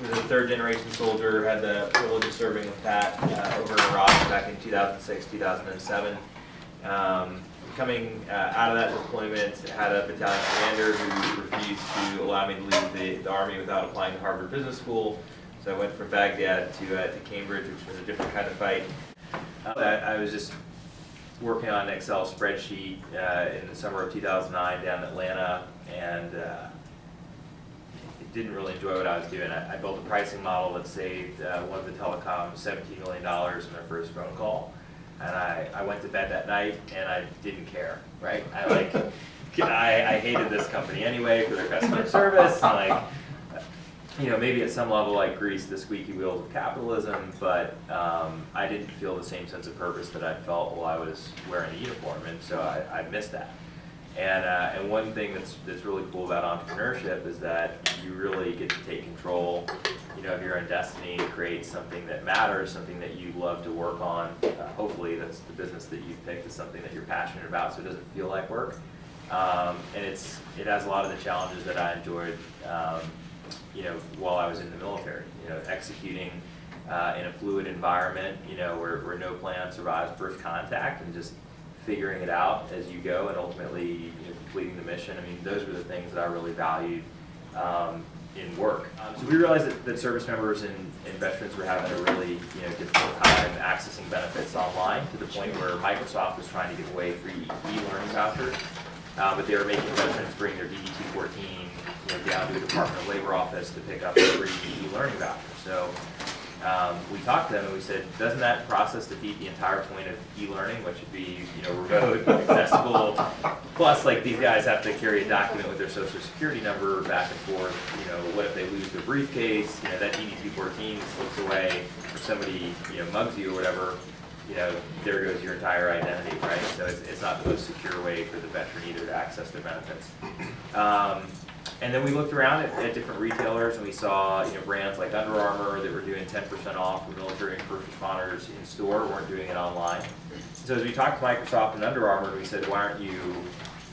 was a third-generation soldier, had the privilege of serving with Pat over in Iraq back in 2006, 2007. Coming out of that deployment, had a battalion commander who refused to allow me to leave the Army without applying to Harvard Business School. So I went from Baghdad to Cambridge, which was a different kind of fight. I was just working on an Excel spreadsheet in the summer of 2009 down in Atlanta, and didn't really enjoy what I was doing. I built a pricing model that saved one of the telecoms $17 million in their first phone call. And I went to bed that night and I didn't care, right? I hated this company anyway for their customer service. And maybe at some level I greased the squeaky wheels of capitalism, but I didn't feel the same sense of purpose that I felt while I was wearing a uniform, and so I missed that. And one thing that's really cool about entrepreneurship is that you really get to take control, of your own destiny, create something that matters, something that you love to work on. Hopefully that's the business that you've picked is something that you're passionate about, so it doesn't feel like work. And it has a lot of the challenges that I enjoyed, while I was in the military. Executing in a fluid environment, where no plan survives first contact, and just figuring it out as you go, and ultimately completing the mission. I mean, those were the things that I really valued in work. So we realized that service members and veterans were having a really difficult time accessing benefits online, to the point where Microsoft was trying to give away free e-learning vouchers, but they were making veterans bring their DD-214 down to a Department of Labor office to pick up a free e-learning voucher. So we talked to them and we said, doesn't that process defeat the entire point of e-learning, which would be remote, accessible, plus these guys have to carry a document with their social security number back and forth. What if they lose their briefcase? That DD-214 slips away, or somebody mugs you or whatever. There goes your entire identity, right? So it's not the most secure way for the veteran either to access their benefits. And then we looked around at different retailers, and we saw brands like Under Armour that were doing 10% off for military and first responders in store, weren't doing it online. So as we talked to Microsoft and Under Armour, we said, why aren't you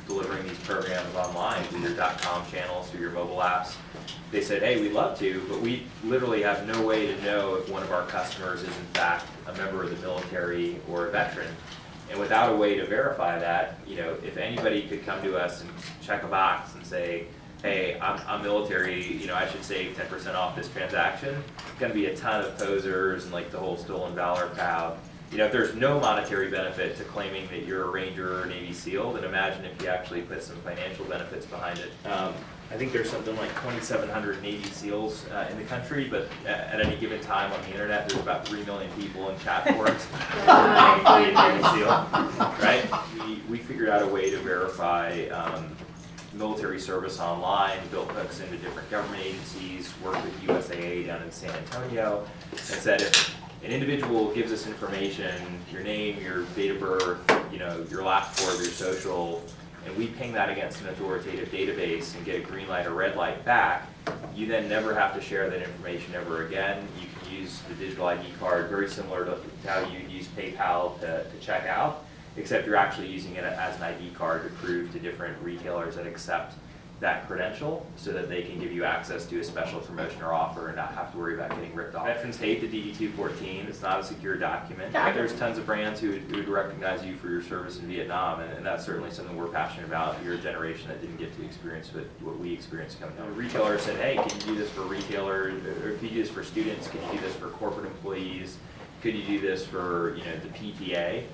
delivering these programs online through your .com channels, through your mobile apps? They said, hey, we'd love to, but we literally have no way to know if one of our customers is in fact a member of the military or a veteran. And without a way to verify that, if anybody could come to us and check a box and say, hey, I'm military, I should save 10% off this transaction, it's going to be a ton of posers and the whole stolen valor crowd. If there's no monetary benefit to claiming that you're a Ranger or Navy SEAL, then imagine if you actually put some financial benefits behind it. I think there's something like 2,700 Navy SEALs in the country, but at any given time on the internet, there's about 3 million people in chat forums Navy SEAL, right? We figured out a way to verify military service online, built hooks into different government agencies, worked with USAA down in San Antonio, and said if an individual gives us information, your name, your date of birth, your last four of your social, and we ping that against an authoritative database and get a green light or red light back, you then never have to share that information ever again. You can use the digital ID card very similar to how you use PayPal to check out, except you're actually using it as an ID card to prove to different retailers that accept that credential so that they can give you access to a special promotion or offer and not have to worry about getting ripped off. Veterans hate the DD-214. It's not a secure document. There's tons of brands who would recognize you for your service in Vietnam, and that's certainly something we're passionate about. You're a generation that didn't get to experience what we experienced coming home. A retailer said, hey, can you do this for retailers, or can you do this for students? Can you do this for corporate employees? Could you do this for the PTA?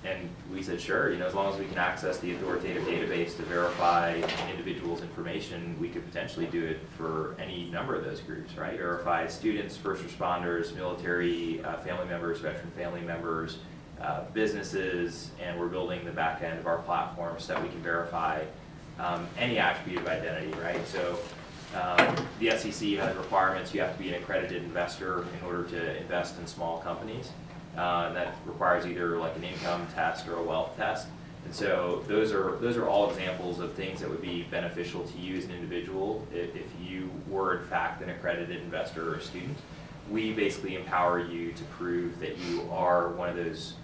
And we said, sure, as long as we can access the authoritative database to verify an individual's information, we could potentially do it for any number of those groups, right? Verify students, first responders, military family members, veteran family members, businesses, and we're building the back end of our platform so that we can verify any attribute of identity, right? So the SEC has requirements. You have to be an accredited investor in order to invest in small companies. And that requires either an income test or a wealth test. And so those are all examples of things that would be beneficial to you as an individual if you were in fact an accredited investor or a student. We basically empower you to prove that you are one of those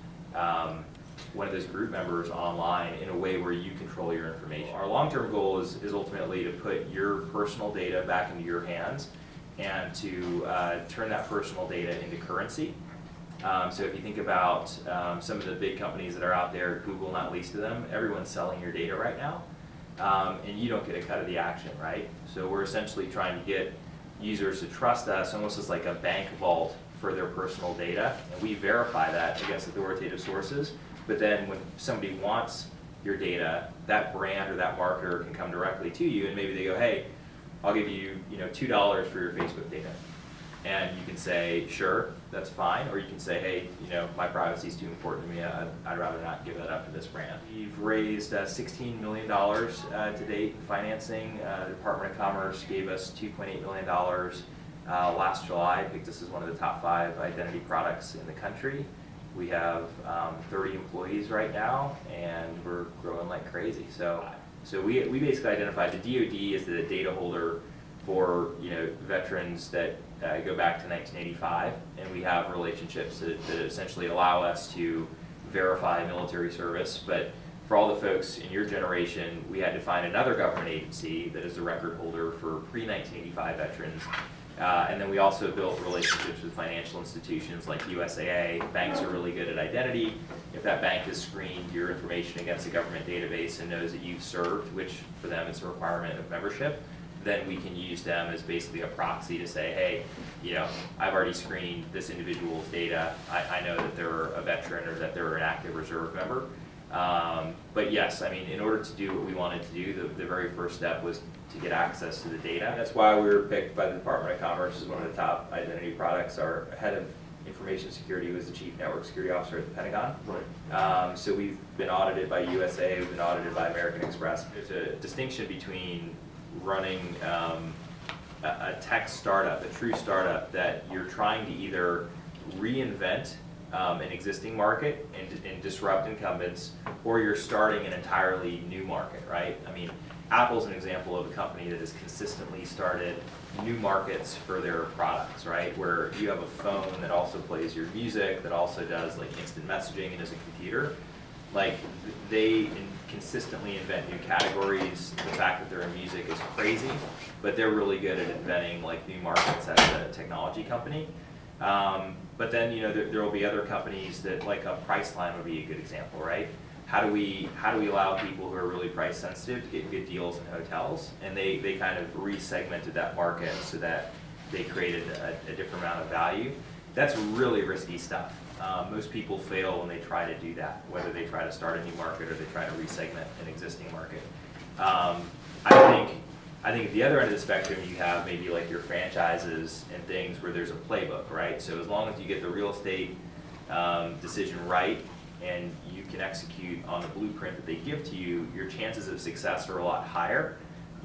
group members online in a way where you control your information. Our long-term goal is ultimately to put your personal data back into your hands and to turn that personal data into currency. So if you think about some of the big companies that are out there, Google not least of them, everyone's selling your data right now, and you don't get a cut of the action, right? So we're essentially trying to get users to trust us almost as like a bank vault for their personal data, and we verify that against authoritative sources. But then when somebody wants your data, that brand or that marketer can come directly to you, and maybe they go, hey, I'll give you, $2 for your Facebook data. And you can say, sure, that's fine. Or you can say, hey, my privacy is too important to me. I'd rather not give that up to this brand. We've raised $16 million to date in financing. The Department of Commerce gave us $2.8 million last July, picked us as one of the top 5 identity products in the country. We have 30 employees right now, and we're growing like crazy. So we basically identified the DoD as the data holder for veterans that go back to 1985, and we have relationships that essentially allow us to verify military service. But for all the folks in your generation, we had to find another government agency that is the record holder for pre-1985 veterans. And then we also built relationships with financial institutions like USAA. Banks are really good at identity. If that bank has screened your information against a government database and knows that you've served, which for them is a requirement of membership, then we can use them as basically a proxy to say, hey, I've already screened this individual's data. I know that they're a veteran or that they're an active reserve member. But yes, in order to do what we wanted to do, the very first step was to get access to the data. That's why we were picked by the Department of Commerce as one of the top identity products. Our head of information security was the chief network security officer at the Pentagon. Right. So we've been audited by USA, we've been audited by American Express. There's a distinction between running a tech startup, a true startup, that you're trying to either reinvent an existing market and disrupt incumbents, or you're starting an entirely new market, right? Apple's an example of a company that has consistently started new markets for their products, right? Where you have a phone that also plays your music, that also does like instant messaging and is a computer. Like they consistently invent new categories. The fact that they're in music is crazy, but they're really good at inventing like new markets as a technology company. But then there will be other companies that, like a Priceline would be a good example, right? How do we allow people who are really price sensitive to get good deals in hotels? And they kind of re-segmented that market so that they created a different amount of value. That's really risky stuff. Most people fail when they try to do that, whether they try to start a new market or they try to re-segment an existing market. I think at the other end of the spectrum, you have maybe like your franchises and things where there's a playbook, right? So as long as you get the real estate decision right and you can execute on the blueprint that they give to you, your chances of success are a lot higher.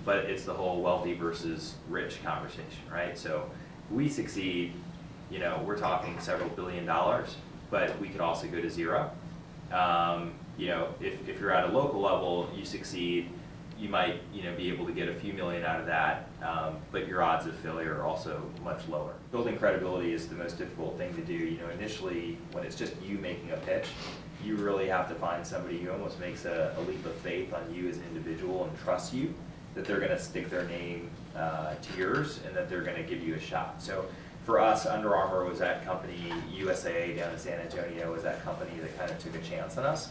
But it's the whole wealthy versus rich conversation, right? So if we succeed, we're talking several $1 billion, but we could also go to zero. If you're at a local level, you succeed, you might be able to get a few million out of that, but your odds of failure are also much lower. Building credibility is the most difficult thing to do. Initially, when it's just you making a pitch, you really have to find somebody who almost makes a leap of faith on you as an individual and trusts you, that they're going to stick their name to yours and that they're going to give you a shot. So for us, Under Armour was that company, USAA down in San Antonio was that company that kind of took a chance on us.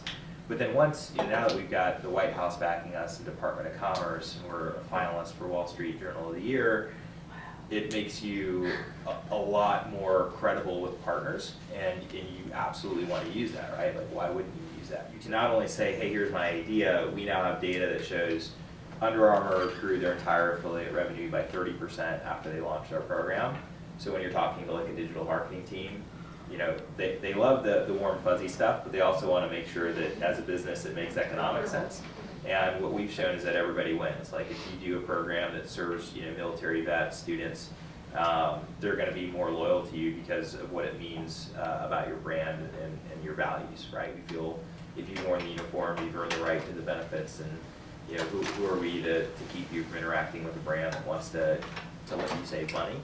But then once, now that we've got the White House backing us, the Department of Commerce, and we're a finalist for Wall Street Journal of the Year, it makes you a lot more credible with partners, and you absolutely want to use that, right? Like, why wouldn't you use that? You can not only say, hey, here's my idea, we now have data that shows Under Armour grew their entire affiliate revenue by 30% after they launched our program. So when you're talking to like a digital marketing team, they love the warm fuzzy stuff, but they also want to make sure that as a business it makes economic sense. And what we've shown is that everybody wins. Like if you do a program that serves military vets, students, they're going to be more loyal to you because of what it means about your brand and your values, right? We feel if you've worn the uniform, you've earned the right to the benefits, and who are we to keep you from interacting with a brand that wants to let you save money?